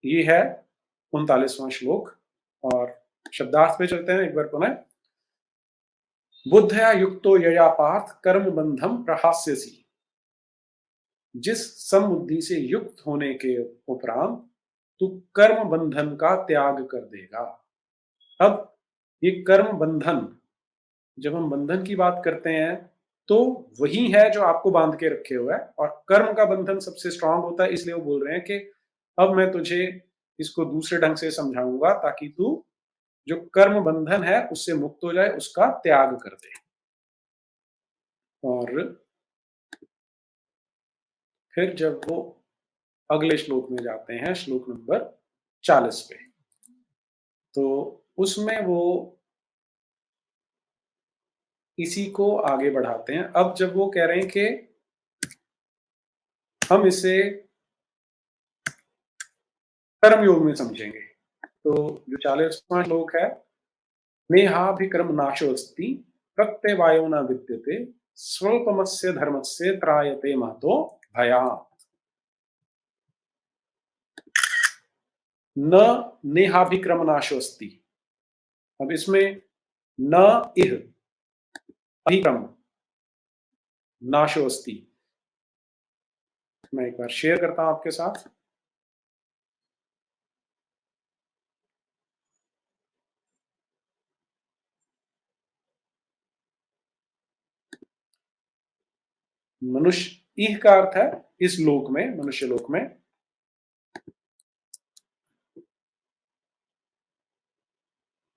ये है 39वां श्लोक। और शब्दार्थ पे चलते हैं एक बार पुनः। बुद्धया युक्तो यया पार्थ कर्म बंधम प्रहास्यसि। जिस समबुद्धि से युक्त होने के उपरांत तू कर्म बंधन का त्याग कर देगा। अब ये कर्म बंधन, जब हम बंधन की बात करते हैं तो वही है जो आपको बांध के रखे हुआ है, और कर्म का बंधन सबसे स्ट्रांग होता है। इसलिए वो बोल रहे हैं कि अब मैं तुझे इसको दूसरे ढंग से समझाऊंगा ताकि तू जो कर्म बंधन है उससे मुक्त हो जाए, उसका त्याग कर दे। और फिर जब वो अगले श्लोक में जाते हैं, श्लोक नंबर 40 पे, तो उसमें वो इसी को आगे बढ़ाते हैं। अब जब वो कह रहे हैं कि हम इसे कर्म योग में समझेंगे, तो जो 40वां श्लोक है, नेहाभिक्रम नाशोस्ति प्रत्यवायो न विद्यते स्वल्पमस्य धर्मस्य त्रायते महतो भयात्। न नेहाभिक्रम नाशोस्ति। अब इसमें न इह अभिक्रम नाशोस्ति, मैं एक बार शेयर करता हूं आपके साथ। मनुष्य, इह का अर्थ है इस लोक में, मनुष्य लोक में।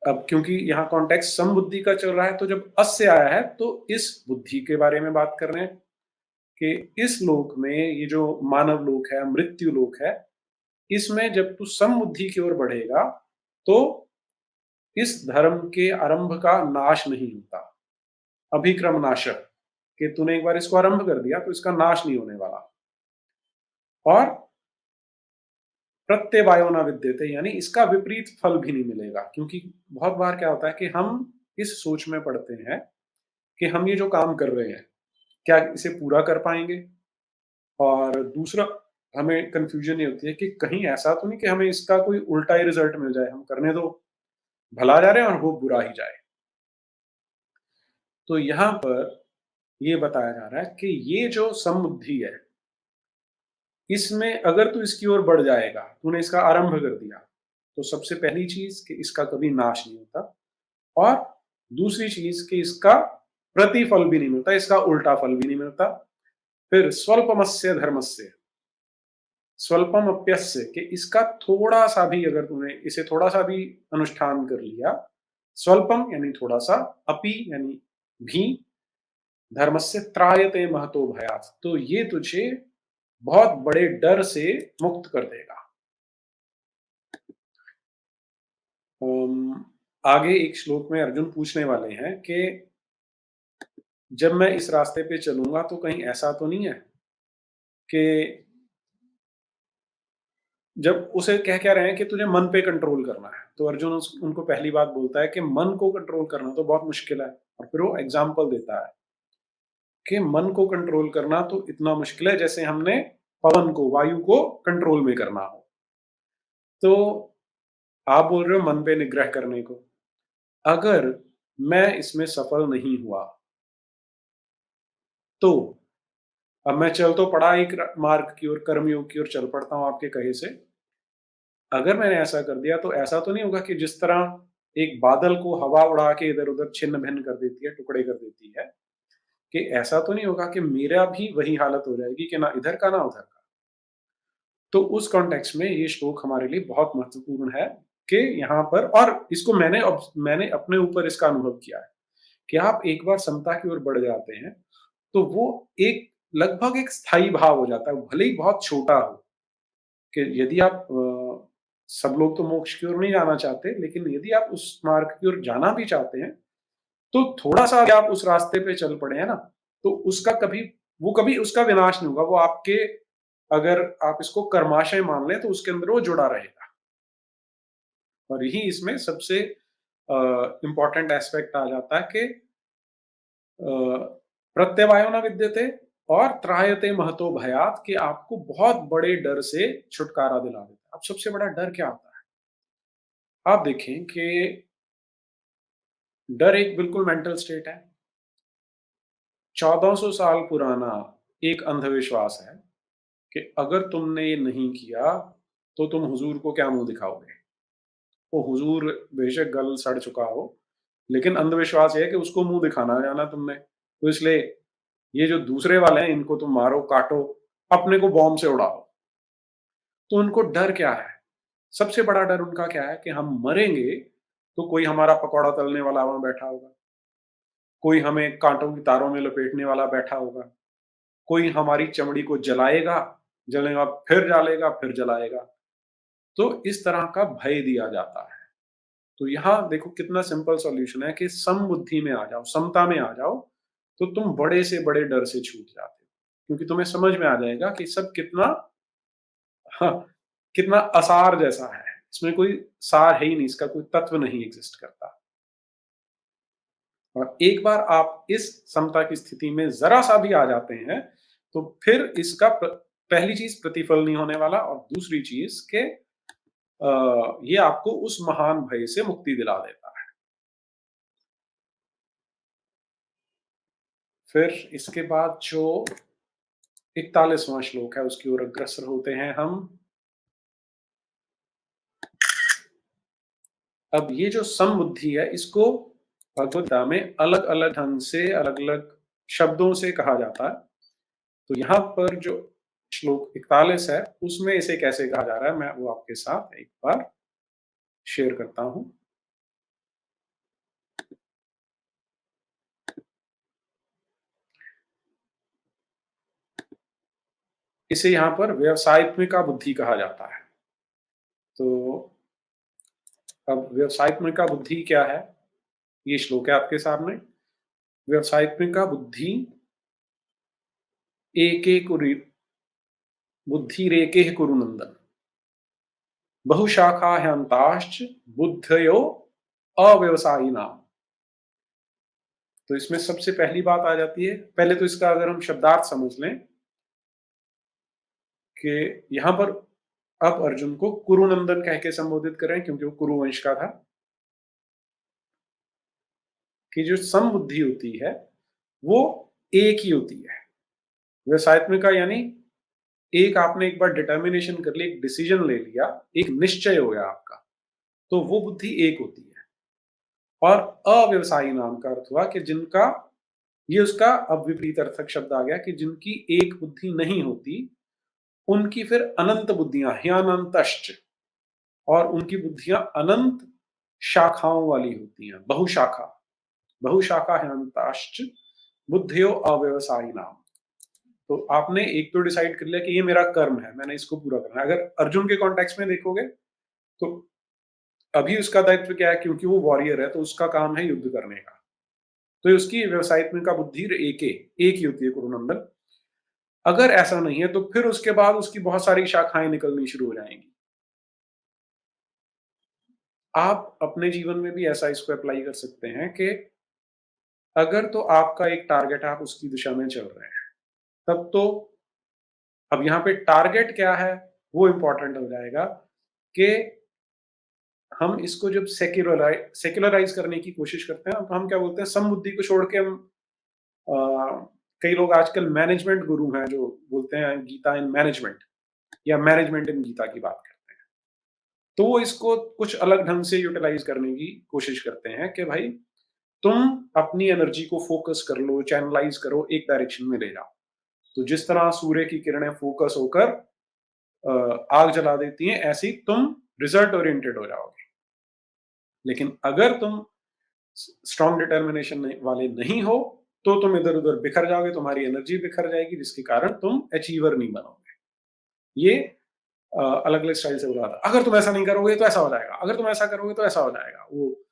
अब क्योंकि यहाँ कॉन्टेक्स्ट समबुद्धि का चल रहा है, तो जब अस्य आया है तो इस बुद्धि के बारे में बात कर रहे हैं कि इस लोक में, ये जो मानव लोक है, मृत्यु लोक है, इसमें जब तू समबुद्धि की ओर बढ़ेगा तो इस धर्म के आरंभ का नाश नहीं होता। अभिक्रम नाशक, कि तूने एक बार इसको आरंभ कर दिया तो इसका नाश नहीं होने वाला। और प्रत्यवायो न विद्यते, यानी इसका विपरीत फल भी नहीं मिलेगा। क्योंकि बहुत बार क्या होता है कि हम इस सोच में पड़ते हैं कि हम ये जो काम कर रहे हैं, क्या इसे पूरा कर पाएंगे। और दूसरा, हमें कंफ्यूजन ये होती है कि कहीं ऐसा तो नहीं कि हमें इसका कोई उल्टा ही रिजल्ट मिल जाए, हम करने दो, भला जा रहे हैं और वो बुरा ही जाए। तो यहाँ पर ये बताया जा रहा है कि ये जो समबुद्धि है, इसमें अगर तू इसकी ओर बढ़ जाएगा, तूने इसका आरंभ कर दिया, तो सबसे पहली चीज कि इसका कभी नाश नहीं होता, और दूसरी चीज कि इसका प्रतिफल भी नहीं मिलता, इसका उल्टा फल भी नहीं मिलता। फिर स्वल्पमस्य धर्मस्य, स्वल्पम अप्यस्य, कि इसका थोड़ा सा भी, अगर तूने इसे थोड़ा सा भी अनुष्ठान कर लिया, स्वल्पम यानी थोड़ा सा, अपि यानी भी, धर्मस्य त्रायते महतो भयात्, तो ये तुझे बहुत बड़े डर से मुक्त कर देगा। आगे एक श्लोक में अर्जुन पूछने वाले हैं कि जब मैं इस रास्ते पे चलूंगा तो कहीं ऐसा तो नहीं है कि, जब उसे कह क्या रहे हैं कि तुझे मन पे कंट्रोल करना है, तो अर्जुन उनको पहली बात बोलता है कि मन को कंट्रोल करना तो बहुत मुश्किल है। और फिर वो एग्जाम्पल देता है कि मन को कंट्रोल करना तो इतना मुश्किल है जैसे हमने पवन को, वायु को कंट्रोल में करना हो। तो आप बोल रहे हो मन पे निग्रह करने को, अगर मैं इसमें सफल नहीं हुआ तो, अब मैं चल तो पड़ा एक मार्ग की ओर, कर्मयोग की ओर चल पड़ता हूं आपके कहे से। अगर मैंने ऐसा कर दिया तो ऐसा तो नहीं होगा कि जिस तरह एक बादल को हवा उड़ा के इधर उधर छिन्न भिन्न कर देती है, टुकड़े कर देती है, कि ऐसा तो नहीं होगा कि मेरा भी वही हालत हो जाएगी कि ना इधर का ना उधर का। तो उस कॉन्टेक्स्ट में ये श्लोक हमारे लिए बहुत महत्वपूर्ण है कि यहाँ पर, और इसको मैंने अपने ऊपर इसका अनुभव किया है कि आप एक बार समता की ओर बढ़ जाते हैं तो वो एक लगभग एक स्थायी भाव हो जाता है, भले ही बहुत छोटा हो। कि यदि आप सब लोग तो मोक्ष की ओर नहीं जाना चाहते, लेकिन यदि आप उस मार्ग की ओर जाना भी चाहते हैं तो थोड़ा-सा भी आप उस रास्ते पे चल पड़े हैं ना, तो उसका कभी, वो कभी उसका विनाश नहीं होगा। वो आपके, अगर आप इसको कर्माशय मान लें तो उसके अंदर वो जुड़ा रहेगा। और यही इसमें सबसे इम्पोर्टेंट एस्पेक्ट आ जाता है कि प्रत्यवायो न विद्यते, और त्रायते महतो भयात, कि आपको बहुत बड़े डर से छुटकारा दिला देता है। अब सबसे बड़ा डर क्या होता है? आप देखें कि डर एक बिल्कुल मेंटल स्टेट है। 1400 साल पुराना एक अंधविश्वास है कि अगर तुमने ये नहीं किया, तो तुम हुजूर को क्या मुँह दिखाओगे? वो हुजूर बेशक गल सड़ चुका हो, लेकिन अंधविश्वास ये है कि उसको मुँह दिखाना है ना तुमने। तो इसलिए ये जो दूसरे वाले हैं, इनको तुम मारो, काटो, अपने को बॉम्ब से उड़ाओ। तो उनको डर क्या है? सबसे बड़ा डर उनका क्या है कि हम मरेंगे, तो कोई हमारा पकौड़ा तलने वाला वहाँ बैठा होगा, कोई हमें काँटों की तारों में लपेटने वाला बैठा होगा, कोई हमारी चमड़ी को जलाएगा, जलेगा, फिर जलाएगा, फिर जलाएगा। तो इस तरह का भय दिया जाता है। तो यहाँ देखो कितना सिंपल सॉल्यूशन है कि समबुद्धि में आ जाओ, समता में आ जाओ, तो तुम बड़े से बड़े डर से छूट जाते हो। क्योंकि तुम्हें समझ में आ जाएगा कि सब कितना, हाँ, कितना असार जैसा है। इसमें कोई सार है ही नहीं, इसका कोई तत्व नहीं एग्ज़िस्ट करता। और एक बार आप इस समता की स्थिति में ज़रा-सा भी आ जाते हैं, तो फिर इसका पहली चीज़ प्रतिफल नहीं होने वाला, और दूसरी चीज़ कि ये आपको उस महान भय से मुक्ति दिला देता है। फिर इसके बाद जो 41वां श्लोक है, उसकी ओर अग्रसर होते हैं हम। अब ये जो समबुद्धि है, इसको भगवद गीता में अलग-अलग ढंग से, अलग-अलग शब्दों से कहा जाता है। तो यहाँ पर जो श्लोक 41 है, उसमें इसे कैसे कहा जा रहा है, मैं वो आपके साथ एक बार शेयर करता हूँ। इसे यहाँ पर व्यवसायत्मिका बुद्धि कहा जाता है। तो अब व्यवसायत्मिका बुद्धि क्या है? ये श्लोक है आपके सामने। व्यवसायत्मिका बुद्धि एके कुरु बुद्धिरेके कुरु नंदन, बहुशाखा ह्यंताश्च बुद्धयो अव्यवसायिनाम। तो इसमें सबसे पहली बात आ जाती है, पहले तो इसका अगर हम शब्दार्थ समझ लें कि यहाँ पर अब अर्जुन को कुरुनंदन कह के संबोधित कर रहे हैं, क्योंकि वो कुरु वंश का था। कि जो समबुद्धि होती है, वो एक ही होती है। व्यवसायत्मिका यानी एक आपने एक बार डिटर्मिनेशन कर ली, एक डिसीजन ले लिया, एक निश्चय हो गया आपका, तो वो बुद्धि एक होती है। और अव्यवसायी नाम का अर्थ हुआ कि जिनका, ये उसका अब विपरीत अर्थक शब्द आ गया कि जिनकी एक बुद्धि नहीं होती, उनकी फिर अनंत बुद्धियां, ह्यानंतश्च, और उनकी बुद्धियां अनंत शाखाओं वाली होती हैं, बहुशाखा, बहुशाखा ह्यानंताश्च बुद्धियो अव्यवसायी नाम। तो आपने एक तो डिसाइड कर लिया कि ये मेरा कर्म है, मैंने इसको पूरा करना है। अगर अर्जुन के कॉन्टेक्स्ट में देखोगे, तो अभी उसका दायित्व क्या है, क्योंकि वो वॉरियर है, तो उसका काम है युद्ध करने का। तो उसकी व्यवसायत्मिका बुद्धि एक ही होती है कुरुनंदन। अगर ऐसा नहीं है, तो फिर उसके बाद उसकी बहुत सारी शाखाएं निकलनी शुरू हो जाएंगी। आप अपने जीवन में भी ऐसा इसको अप्लाई कर सकते हैं कि अगर तो आपका एक टारगेट है, आप उसकी दिशा में चल रहे हैं, तब तो अब यहाँ पे टारगेट क्या है, वो इंपॉर्टेंट हो जाएगा कि हम इसको जब सेक्युलराइज करने की कोशिश करते हैं, तो हम क्या बोलते हैं, समबुद्धि को छोड़ के हम कई लोग आजकल मैनेजमेंट गुरु हैं जो बोलते हैं गीता इन मैनेजमेंट, या मैनेजमेंट इन गीता की बात करते हैं। तो वो इसको कुछ अलग ढंग से यूटिलाइज करने की कोशिश करते हैं कि भाई तुम अपनी एनर्जी को फोकस कर लो, चैनलाइज करो, एक डायरेक्शन में ले जाओ। तो जिस तरह सूर्य की किरणें फोकस होकर आग जला देती हैं, ऐसे ही तुम रिजल्ट ओरिएंटेड हो जाओगे। लेकिन अगर तुम स्ट्रॉन्ग डिटर्मिनेशन वाले नहीं हो, तो तुम इधर उधर बिखर जाओगे, तुम्हारी एनर्जी बिखर जाएगी, जिसके कारण तुम अचीवर नहीं बनोगे। ये अलग अलग स्टाइल से बोला था, अगर तुम ऐसा नहीं करोगे तो ऐसा हो जाएगा, अगर तुम ऐसा करोगे तो ऐसा हो जाएगा, वो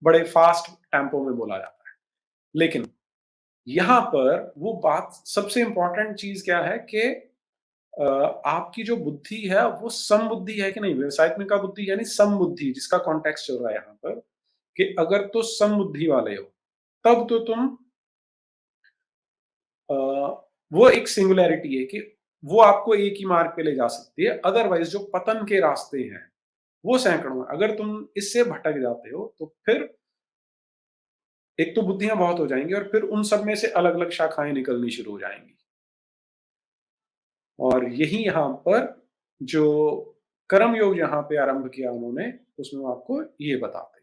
बड़े फास्ट टेम्पो में बोला जाता है। लेकिन यहाँ पर वो बात, सबसे इंपॉर्टेंट चीज क्या है कि आपकी जो बुद्धि है वो समबुद्धि है कि नहीं। व्यवसायत्मिका बुद्धि यानी समबुद्धि, जिसका कॉन्टेक्स्ट चल रहा है यहाँ पर, कि अगर तो समबुद्धि वाले हो, तब तो तुम वो एक सिंगुलैरिटी है कि वो आपको एक ही मार्ग पे ले जा सकती है, अदरवाइज़ जो पतन के रास्ते हैं, वो सैकड़ों हैं। अगर तुम इससे भटक जाते हो, तो फिर एक तो बुद्धियाँ बहुत हो जाएँगी और फिर उन सब में से अलग-अलग शाखाएँ निकलनी शुरू हो जाएँगी। और यही यहाँ पर जो कर्म योग जहाँ पे आरंभ किया उन्होंने, उसमें वो आपको ये बताते हैं।